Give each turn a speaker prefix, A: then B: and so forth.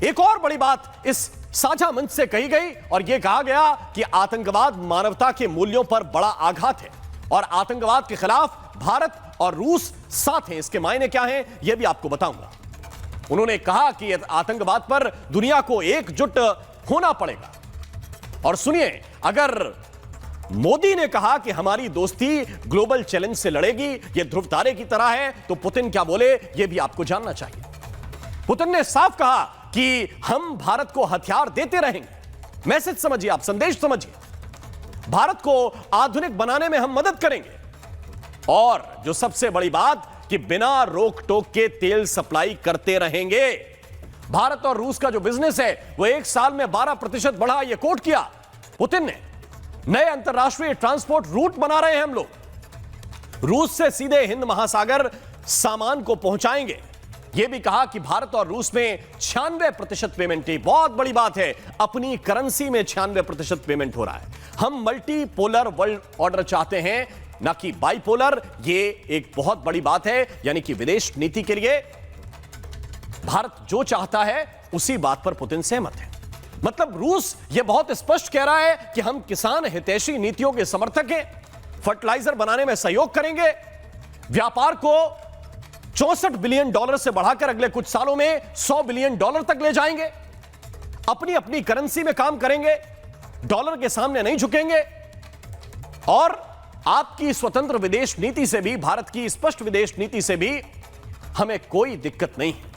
A: एक और बड़ी बात इस साझा मंच से कही गई और यह कहा गया कि आतंकवाद मानवता के मूल्यों पर बड़ा आघात है और आतंकवाद के खिलाफ भारत और रूस साथ हैं। इसके मायने क्या हैं यह भी आपको बताऊंगा। उन्होंने कहा कि आतंकवाद पर दुनिया को एकजुट होना पड़ेगा। और सुनिए, अगर मोदी ने कहा कि हमारी दोस्ती ग्लोबल चैलेंज से लड़ेगी, यह ध्रुव तारे की तरह है, तो पुतिन क्या बोले यह भी आपको जानना चाहिए। पुतिन ने साफ कहा कि हम भारत को हथियार देते रहेंगे। मैसेज समझिए, आप संदेश समझिए। भारत को आधुनिक बनाने में हम मदद करेंगे और जो सबसे बड़ी बात कि बिना रोक टोक के तेल सप्लाई करते रहेंगे। भारत और रूस का जो बिजनेस है वो एक साल में 12% बढ़ा, यह कोट किया पुतिन ने। नए अंतरराष्ट्रीय ट्रांसपोर्ट रूट बना रहे हैं हम लोग, रूस से सीधे हिंद महासागर सामान को पहुंचाएंगे। यह भी कहा कि भारत और रूस में 96% पेमेंट है। बहुत बड़ी बात है, अपनी करेंसी में 96% पेमेंट हो रहा है। हम मल्टीपोलर वर्ल्ड ऑर्डर चाहते हैं, ना कि बाइपोलर। यह एक बहुत बड़ी बात है, यानी कि विदेश नीति के लिए भारत जो चाहता है उसी बात पर पुतिन सहमत है। मतलब रूस यह बहुत स्पष्ट कह रहा है कि हम किसान हितैषी नीतियों के समर्थक हैं, फर्टिलाइजर बनाने में सहयोग करेंगे, व्यापार को $64 बिलियन से बढ़ाकर अगले कुछ सालों में $100 बिलियन तक ले जाएंगे, अपनी अपनी करेंसी में काम करेंगे, डॉलर के सामने नहीं झुकेंगे। और आपकी स्वतंत्र विदेश नीति से भी, भारत की स्पष्ट विदेश नीति से भी हमें कोई दिक्कत नहीं है।